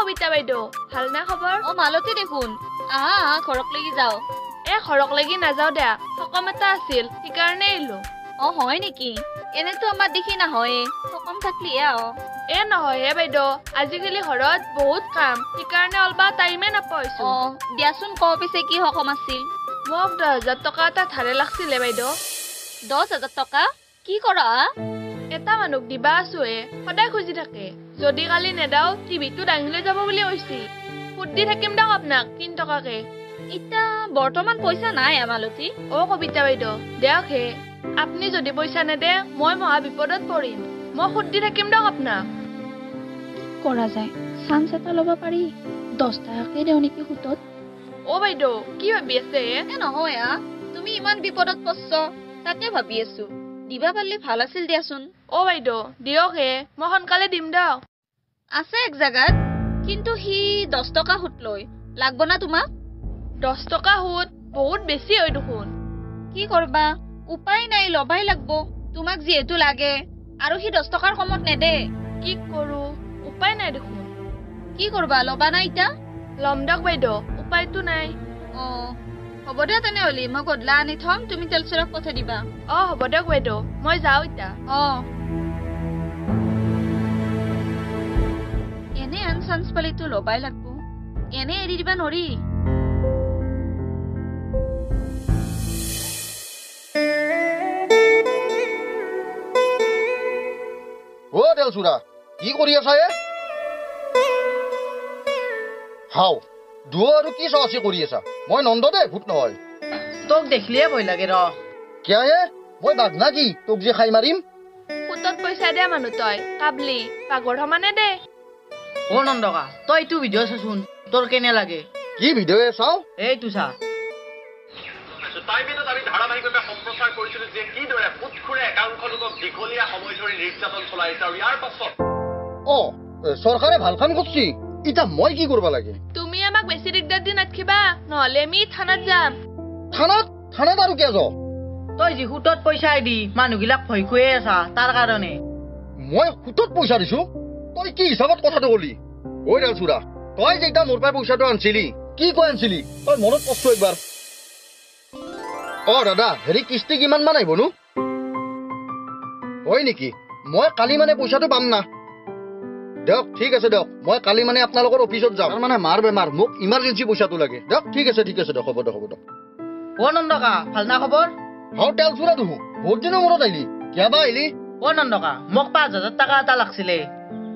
কবিতা বাইদেউ ভাল না খবৰ মালতী দেখোন আহা ঘৰক লাগি যাও ঘৰক লাগি নাযাও দিয়া সকাম এটা আছিল সেইকাৰণে আহিলো হয় নেকি এনেতো আমাৰ দেখি নহয় সকাম থাকলিয়ে নহয় বাইদেউ আজিকালি ঘৰত বহুত কাম সেইকাৰণে অলবা টাইমে নাপাইছো দিয়াচোন ক পিছে কি সকাম আছিল মোক 10,000 টকা এটা ধাৰে লাগছিলে বাইদেউ 10,000 টকা কি কৰা এটা মানুহ দিবা আছোৱে সদায় খুজি থাকে যদি কালি নেদাও টিভিটো দাঙি লৈ যাব বুলি কৈছি ফুটি থাকিম দিয়ক আপোনাক 3 টকাকে ইটা বৰ্তমান পইচা নাই মালতী কবিতা বাইদেউ দিয়ক হে আপুনি যদি পইচা নেদে মই মহা বিপদত পৰিম মই ফুটি থাকিম দিয়ক আপোনাক কৰা যায় চান্স এটা ল'ব পাৰি 10 টকাকে দেও নেকি সুতত বাইদেউ কি ভাবি আছে নহয় তুমি ইমান বিপদত পছছ তাকে ভাবি আছো দিবা পাৰলে ভাল আছিল দিয়াচোন বাইদেউ দিয়ক হে মই সোনকালে দিম দিয়ক আছে এক জাগাত কিন্তু হি 10 টকা সুত লয় লাগব না তোমাক 10 টকা সুত বহুত বেছি হয় দেখোন কি করবা উপায় নাই লবাই লাগব তোমাক যেহেতু লাগে আৰু হি 10 টকাৰ কমত নেদে কি কৰো উপায় নাই দেখোন কি করবা লবা না ইটা লম দিয়ক বাইদেউ উপায়টো নাই হ'ব দে তেনেহ'লে মই গধলা আনি থম তুমি তেল চৰক পঠাই দিবা হ'ব দিয়ক বাইদেউ মই যাওঁ এতিয়া এনে আন চান্স পালিতো লবাই লাগব এনে এৰি দিবা নৰি তেল চুৰা কি কৰি আছা হাও দুৱ আৰু কি চি কৰি আছা মই নন্দ দে ভূত নহয় তোক দেখিলে ভয় লাগে কিয় মই বাঘ না কি তোক যে খাই মাৰিম ফুটত পইচা দে মানুহ তই কাবলি পাগৰ সমানে দে নন্দকা তই এইটো ভিডিঅ' চাচোন তোৰ কেনে লাগে কি ভিডিঅ' চাও এইটো চা টাইমত আমি ধাৰাবাহিকভাৱে সম্প্ৰচাৰ কৰিছিলো যে কিদৰে ফুটখুৰে একাংশ লোকক দীঘলীয়া সময় ধৰি নিৰ্যাতন চলাইছে আৰু ইয়াৰ পাছত চৰকাৰে ভাল কাম কৰিছে ইটা মই কি কৰিব লাগে তুমি আমাক বেছি দিগদাৰ দি নাথাকিবা নহলে আমি থানাত যাম থানাত আৰু কিয় যাও তই যি সুতত পইচা দি মানুহবিলাক ভয় খুৱাই আছা তাৰ কাৰণে মই সুতত পইচা দিছো তই কি হিচাপত কথাটো কলি চুৰা তই যেটা মোৰ পৰা পইচাটো আনছিলি কি কৈ আনছিলি তই মনত কষ্ট একবাৰ দাদা হেৰি কিস্তি কিমান মান আহিবনো হয় নেকি মই কালি মানে পইচাটো পাম না দিয়ক ঠিক আছে দিয়ক মই কালি মানে আপোনালোকৰ অফিচত যাম মানে মাৰ বেমাৰ মোক ইমাৰ্জেঞ্চি পইচাটো লাগে দিয়ক ঠিক আছে দিয়ক হ'ব দিয়ক নন্দকা ভাল না খবৰ তেল চুৰা দেখো বহুত দিনৰ মূৰত আহিলি কিয় বা আহিলি নন্দকা মোক 5,000 টকা এটা লাগছিলে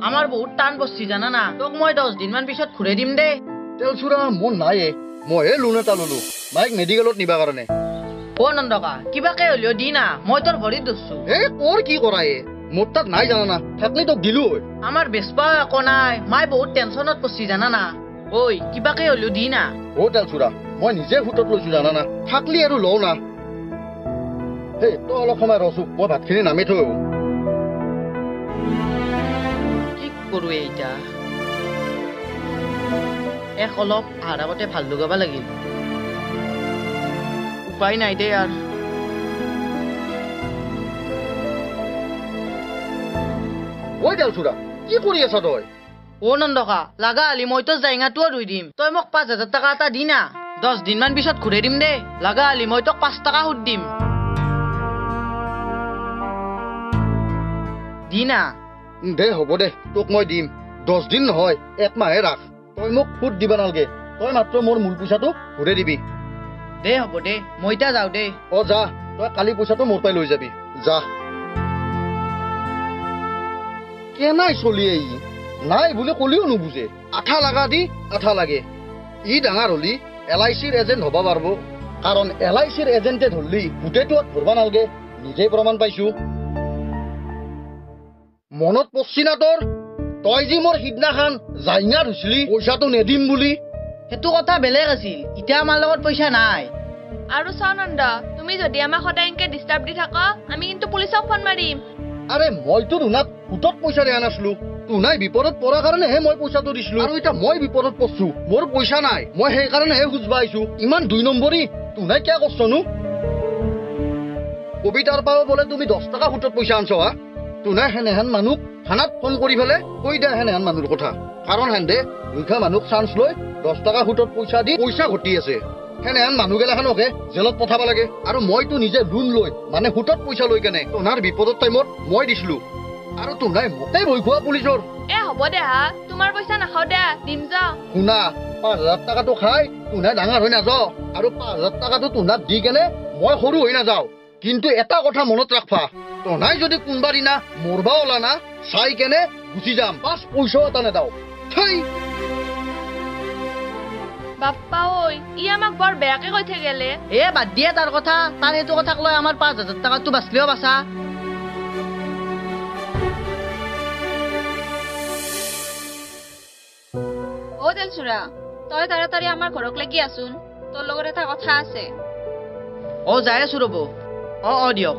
আমাৰ বহুত টান বস্তি জানা না তোক মই 10 দিন মান পিছত ঘূৰাই দিম দে তেল চুৰা মোৰ নাইয়ে মইহে লোন এটা ললো মাইক মেডিকেলত নিবা কাৰণে নন্দকা কিবাকে হলেও দি না মই তোৰ ভৰিত ধৰছো তোৰ কি কৰা মোৰ তাত নাই জানা না থাকলি তোক দিলো আমাৰ বেচপা একো নাই মাই বহুত টেনচনত পছি জানা না কিবাকে হলেও দি না তেল চুৰা মই নিজে ফুটত লৈছো জানা না থাকলি আৰু লও না তই অলপ সময় ৰচো মই ভাতখিনি নামি থৈ কি কৰো এইটা অলপ আহাৰ আগতে ভাল লগাব লাগিল উপায় নাই দে তেল চুৰা কি কৰি আছা তই নন্দকা লাগা আলি মই তোৰ জেঙাটোও ৰুই দিম তই মোক 5,000 টকা এটা দি না 10 দিন মান পিছত ঘূৰাই দিম দে লাগা আলি মই তোক 5 টকা সুদ দিম দি না দে হ'ব দে তোক মই দিম 10 দিন নহয় 1 মাহে ৰাখ তই মোক সুদ দিবা নালগে তই মাত্ৰ মোৰ মূল পইচাটো ঘূৰাই দিবি দে হ'ব দে মই এতিয়া যাওঁ দে যা তই কালি পইচাটো মোৰ পৰাই লৈ যাবি যা কেনাই চলি আহি নাই বুলি কলিও নুবুজে আঠা লাগা দি আঠা লাগে ই ডাঙৰ হলি LICৰ এজেণ্ট হব পাৰিব কাৰণ LICৰ এজেণ্টে ধৰলি গোটেইটো ধৰবা নালগে নিজেই প্ৰমাণ পাইছো মনত পৰছি না তোৰ তই যি মোৰ সিদিনাখন জাইঙা ধুইছিলি পইচাটো নেদিম বুলি সেইটো কথা বেলেগ আছিল এতিয়া আমাৰ লগত পইচা নাই আৰু চানন্দ তুমি যদি আমাক সদায় এনেকে ডিস্টাৰ্ব দি থাকা আমি কিন্তু পুলিচক ফোন মাৰিম আৰে মইতো ৰুনাক সুতত পইচা দিয়া নাছিলো তুনাই বিপদত পৰা কাৰণেহে মই পইচাটো দিছিলো আৰু এতিয়া মই বিপদত পৰছো মোৰ পইচা নাই মই সেইকাৰণেহে খুজবা আহিছো ইমান 2 নম্বৰী তুনাই কিয় কৰছনো কবিতাৰ পৰা বোলে তুমি 10 টকা সুতত পইচা আনছ তোনে সেনেহেন মানুহ থানাত ফোন কৰি ফেলে কৈ দিয়া সেনেহেন মানুহৰ কথা কাৰণ হেন্দে দুখীয়া মানুহক চান্স লৈ 10 টকা সুতত পইচা দি পইচা ঘটি আছে সেনেহেন মানুহগিলাখনকে জেলত পঠাব লাগে আৰু মইতো নিজে লোন লৈ মানে সুতত পইচা লৈ কেনে তোনাৰ বিপদৰ টাইমত মই দিছিলো আৰু তোনাই মোটেই ভয় খোৱা পুলিচৰ হ'ব দে হা তোমাৰ পইচা নাখাও দে দিম যা শুনা 5,000 টাকাটো খাই তোনাই ডাঙৰ হৈ নাযাও আৰু 5,000 টাকাটো তোনাক দি কেনে মই সৰু হৈ নাযাও কিন্তু এটা কথা মনত ৰাখবা তোনাই যদি কোনবা দিনা মৰবা ওলা না চাই কেনে গুচি যাম 5 পইচাও এটা নেদাও থেই বাপ্পা ঐ ই আমাক বৰ বেয়াকে কৈ থাকিলে বাদ দিয়ে তাৰ কথা তাৰ সেইটো কথাক লৈ আমাৰ 5,000 টাকাটো বাচলেও বাচা তেলচুৰা তই তাড়াতাড়ি আমাৰ ঘৰক লাগি আছোন তোৰ লগত এটা কথা আছে যাই আছো ৰ'ব দিয়ক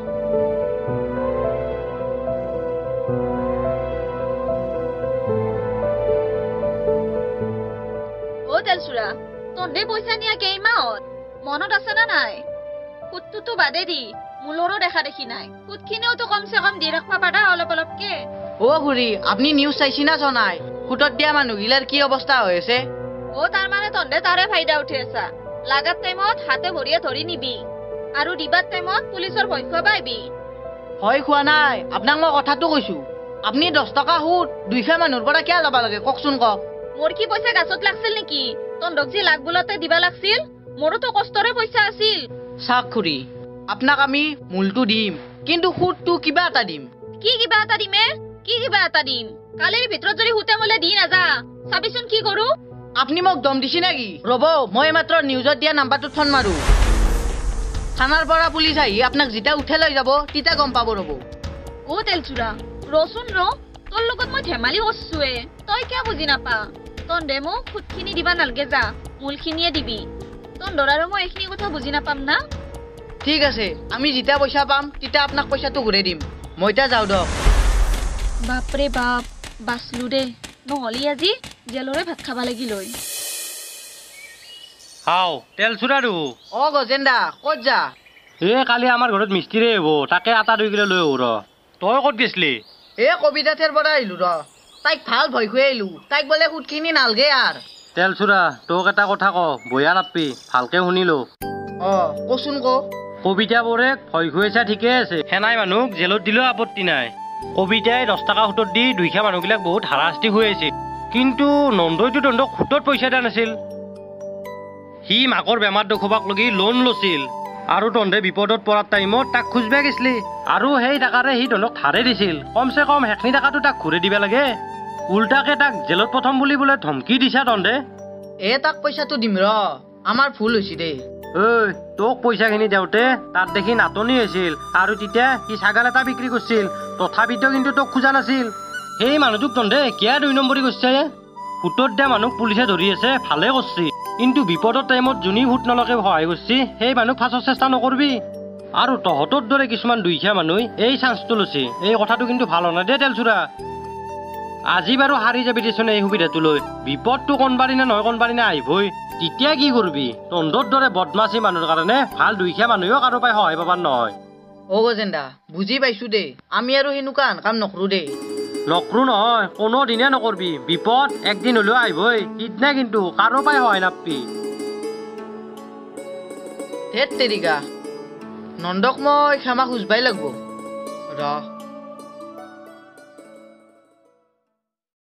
তেলচুৰা তহঁতে পইচা নিয়া কেইমাহত মনত আছে না নাই সুতটোতো বাদে দি মূলৰো দেখা দেখি নাই সুতখিনিওতো কমচে কম দি ৰাখবা পাৰা অলপ অলপকে খুৰী আপুনি নিউজ চাইছি না চনাই সুতত দিয়া মানুহগিলাৰ কি অৱস্থা হৈ আছে তাৰ মানে তহঁতে তাৰে ফাইদা উঠি আছা লাগাত টাইমত হাতে ভৰিয়ে ধৰি নিবি আৰু দিবাৰ টাইমত পুলিচৰ ভয় খুৱাব আহিবি ভয় খোৱা নাই আপোনাক মই কথাটো কৈছো আপুনি 10 টকা সুত দুইখা মানুহৰ পৰা কিয় ল'ব লাগে কওকচোন কওক মোৰ কি পইচা গাছত লাগছিল নেকি তহঁতক যে লাগ বোলতে দিবা লাগছিল মোৰোতো কষ্টৰে পইচা আছিল চাওক খুৰী আপোনাক আমি মূলটো দিম কিন্তু সুতটো কিবা এটা দিম কি কিবা এটা দিম কালিৰ ভিতৰত যদি সুতে মলে দি নাযা চাবিচোন কি কৰো আপুনি মোক দম দিছি নেকি ৰ'ব মই মাত্ৰ নিউজত দিয়া নাম্বাৰটো ফোন মাৰো থানাৰ পৰা পুলিচ আহি আপোনাক যেতিয়া উঠে লৈ যাব তেতিয়া গম পাব ৰ'ব তেলচুৰা ৰচোন তোৰ লগত মই ধেমালি কৰছোৱে তই কিয় বুজি নাপা তহঁতে মোক সুতখিনি দিবা নালগে যা মূলখিনিয়ে দিবি তহঁতৰ আৰু মই এইখিনি কথা বুজি নাপাম না ঠিক আছে আমি যেতিয়া পইচা পাম তেতিয়া আপোনাক পইচাটো ঘূৰাই দিম মই এতিয়া যাওঁ দিয়ক বাপৰে বাপ বাচলো দে নহ'লে আজি জেলৰে ভাত খাবা লাগিলৈ তেলচুৰাৰু গজেন্দা ক'ত যা কালি আমাৰ ঘৰত মিস্ত্ৰী আহিব তাকে আটা 2 কিলো লৈ আহো তই ক'ত গৈছিলি কবিতাথেৰ পৰা আহিলো তাইক ভাল ভয় খুৱাই আহিলো তাইক বোলে সুতখিনি নালগে আৰ তেলচুৰা তোক এটা কথা বয়া নাপি ভালকে শুনিলো কচোন কবিতা বোৰে ভয় খুৱাইছা ঠিকে আছে সেনাই মানুহক জেলত দিলেও আপত্তি নাই কবিতাই 10 টকা সুতত দি দুইখা মানুহবিলাক বহুত হাৰাশাস্তি হৈ আছিল কিন্তু নন্দইতো তহঁতক সুতত পইচা দিয়া নাছিল সি মাকৰ বেমাৰ দেখুৱাক লগি লোন লৈছিল আৰু তহঁতে বিপদত পৰাৰ টাইমত তাক খুজবা গৈছিলি আৰু সেই টকাৰে সি তহঁতক ধাৰে দিছিল কমচে কম সেইখিনি টকাটো তাক ঘূৰাই দিব লাগে উল্টাকে তাক জেলত প্ৰথম বুলি বোলে ধমকি দিছা তহঁতে তাক পইচাটো দিম আমাৰ ভুল হৈছে দেই তোক পইচাখিনি দেওঁতে তাত দেখি নাটনি হৈছিল আৰু তেতিয়া সি ছাগাল এটা বিক্ৰী কৰিছিল তথাপিতো কিন্তু তোক খোজা নাছিল সেই মানুহটোক তহঁতে কিয় 2 নম্বৰী কৰিছে সুতত দিয়া মানুহক পুলিচে ধৰি আছে ভালে কৰিছে কিন্তু বিপদৰ টাইমত যোনী সুত নলকে সহায় কৰিছে সেই মানুহক ফাঁচৰ চেষ্টা নকৰবি আৰু তহঁতৰ দৰে কিছুমান দুইখীয়া মানুহে এই চান্সটো লৈছে এই কথাটো কিন্তু ভাল হোৱা নাই দে তেলচুৰা আজি বাৰু হাৰি যাবি দেচোন এই সুবিধাটো লৈ বিপদটো কোনবাৰি নে নহয় কোনবাৰি নে আহিবই তেতিয়া কি কৰবি তহঁতৰ দৰে বদমাছি মানুহৰ কাৰণে ভাল দুইখীয়া মানুহেও কাৰো পাই সহায় পাবাৰ নহয় গজেন্দা বুজি পাইছো দেই আমি আৰু সেনেকুৱা কাম নকৰো দেই নকৰো নহয় কোনো দিনে নকৰবি বিপদ একদিন হলেও আহিবই সিদিনা কিন্তু কাৰো পাই সহায় নাপবি ধেত তেৰিকা নন্দক মই ক্ষমা খুজবাই লাগব